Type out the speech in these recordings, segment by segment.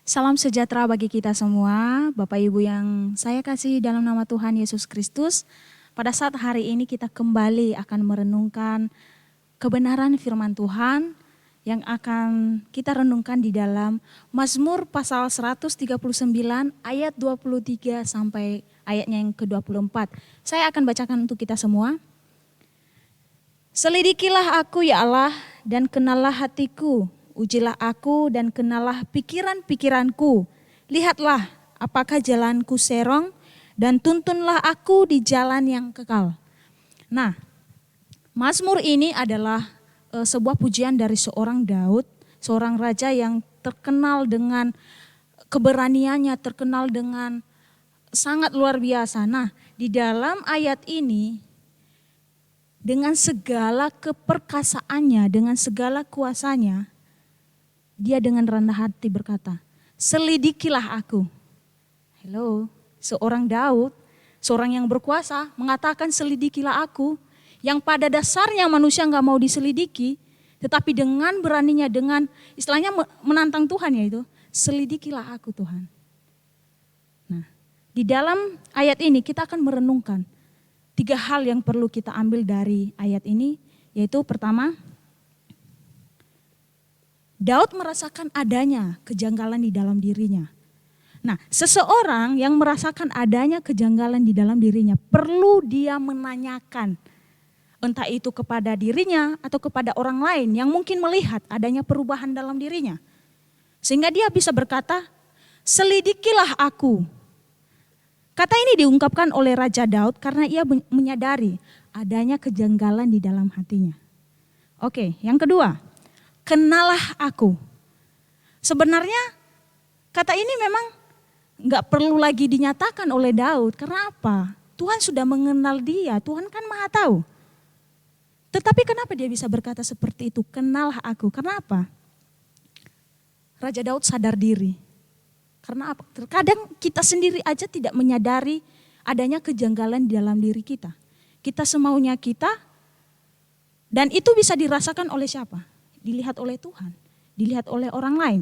Salam sejahtera bagi kita semua, Bapak Ibu yang saya kasih dalam nama Tuhan Yesus Kristus. Pada saat hari ini kita kembali akan merenungkan kebenaran firman Tuhan yang akan kita renungkan di dalam Mazmur pasal 139 ayat 23 sampai ayatnya yang ke-24. Saya akan bacakan untuk kita semua. Selidikilah aku ya Allah dan kenallah hatiku. Ujilah aku dan kenallah pikiran-pikiranku. Lihatlah apakah jalanku serong dan tuntunlah aku di jalan yang kekal. Nah, Mazmur ini adalah sebuah pujian dari seorang Daud, seorang raja yang terkenal dengan keberaniannya, terkenal dengan sangat luar biasa. Nah, di dalam ayat ini dengan segala keperkasaannya, dengan segala kuasanya, dia dengan rendah hati berkata, selidikilah aku. Hello, seorang Daud, seorang yang berkuasa mengatakan selidikilah aku. Yang pada dasarnya manusia gak mau diselidiki, tetapi dengan beraninya, dengan istilahnya menantang Tuhan yaitu, selidikilah aku Tuhan. Nah, di dalam ayat ini kita akan merenungkan 3 hal yang perlu kita ambil dari ayat ini, yaitu pertama, Daud merasakan adanya kejanggalan di dalam dirinya. Nah, seseorang yang merasakan adanya kejanggalan di dalam dirinya perlu dia menanyakan, entah itu kepada dirinya atau kepada orang lain yang mungkin melihat adanya perubahan dalam dirinya. Sehingga dia bisa berkata, selidikilah aku. Kata ini diungkapkan oleh Raja Daud karena ia menyadari adanya kejanggalan di dalam hatinya. Oke, yang kedua. Kenalah aku. Sebenarnya kata ini memang gak perlu lagi dinyatakan oleh Daud. Karena apa? Tuhan sudah mengenal dia, Tuhan kan maha tahu. Tetapi kenapa dia bisa berkata seperti itu? Kenalah aku. Karena apa? Raja Daud sadar diri. Karena apa? Terkadang kita sendiri aja tidak menyadari adanya kejanggalan di dalam diri kita. Kita semaunya kita, dan itu bisa dirasakan oleh siapa? Dilihat oleh Tuhan, dilihat oleh orang lain.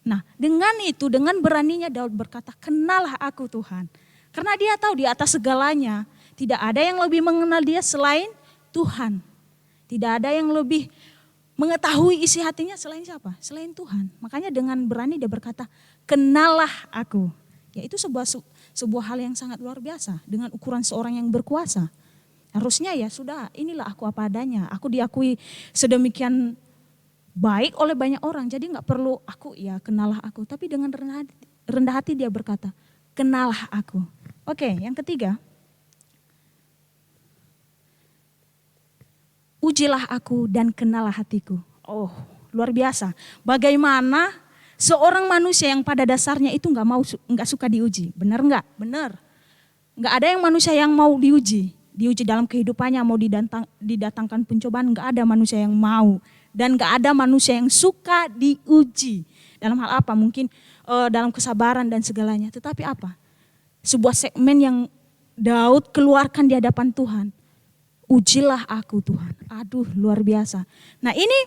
Nah, dengan itu, dengan beraninya Daud berkata, kenalah aku Tuhan. Karena dia tahu di atas segalanya, tidak ada yang lebih mengenal dia selain Tuhan. Tidak ada yang lebih mengetahui isi hatinya selain siapa? Selain Tuhan. Makanya dengan berani dia berkata, kenalah aku. Ya, itu sebuah hal yang sangat luar biasa dengan ukuran seorang yang berkuasa. Harusnya ya sudah, inilah aku apa adanya. Aku diakui sedemikian baik oleh banyak orang. Jadi gak perlu aku, ya kenalah aku. Tapi dengan rendah hati dia berkata, kenalah aku. Oke, yang ketiga. Ujilah aku dan kenalah hatiku. Oh, luar biasa. Bagaimana seorang manusia yang pada dasarnya itu gak suka diuji. Benar gak? Benar. Gak ada yang manusia yang mau diuji dalam kehidupannya, mau didatangkan pencobaan, gak ada manusia yang mau. Dan gak ada manusia yang suka diuji. Dalam hal apa? Mungkin dalam kesabaran dan segalanya. Tetapi apa? Sebuah segmen yang Daud keluarkan di hadapan Tuhan. Ujilah aku Tuhan. Aduh, luar biasa. Nah, ini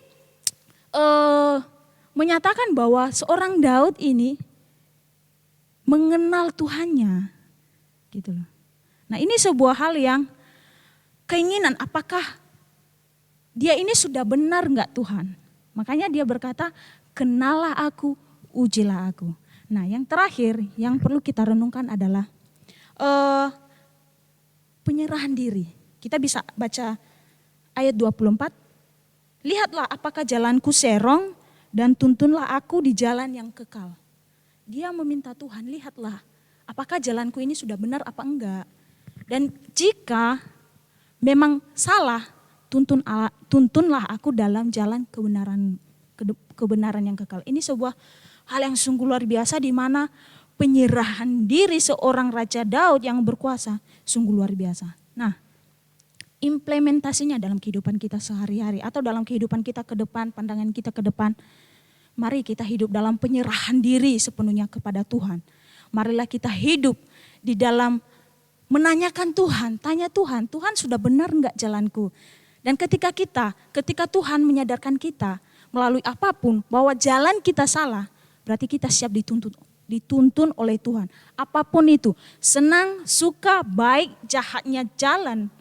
menyatakan bahwa seorang Daud ini mengenal Tuhannya. Gitu loh. Nah, ini sebuah hal yang keinginan, apakah dia ini sudah benar enggak Tuhan? Makanya dia berkata, kenalah aku, ujilah aku. Nah, yang terakhir yang perlu kita renungkan adalah penyerahan diri. Kita bisa baca ayat 24. Lihatlah apakah jalanku serong dan tuntunlah aku di jalan yang kekal. Dia meminta Tuhan, lihatlah apakah jalanku ini sudah benar apa enggak. Dan jika memang salah, tuntunlah aku dalam jalan kebenaran yang kekal. Ini sebuah hal yang sungguh luar biasa di mana penyerahan diri seorang Raja Daud yang berkuasa sungguh luar biasa. Nah, implementasinya dalam kehidupan kita sehari-hari atau dalam kehidupan kita ke depan, pandangan kita ke depan, mari kita hidup dalam penyerahan diri sepenuhnya kepada Tuhan. Marilah kita hidup di dalam menanyakan Tuhan, tanya Tuhan, Tuhan sudah benar enggak jalanku? Dan ketika Tuhan menyadarkan kita melalui apapun bahwa jalan kita salah, berarti kita siap dituntun oleh Tuhan. Apapun itu, senang, suka, baik, jahatnya jalan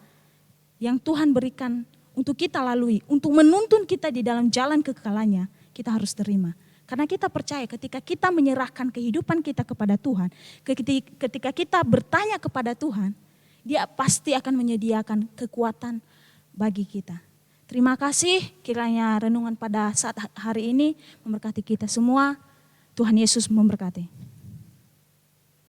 yang Tuhan berikan untuk kita lalui, untuk menuntun kita di dalam jalan kekekalannya, kita harus terima. Karena kita percaya ketika kita menyerahkan kehidupan kita kepada Tuhan, ketika kita bertanya kepada Tuhan, Dia pasti akan menyediakan kekuatan bagi kita. Terima kasih, kiranya renungan pada saat hari ini memberkati kita semua. Tuhan Yesus memberkati.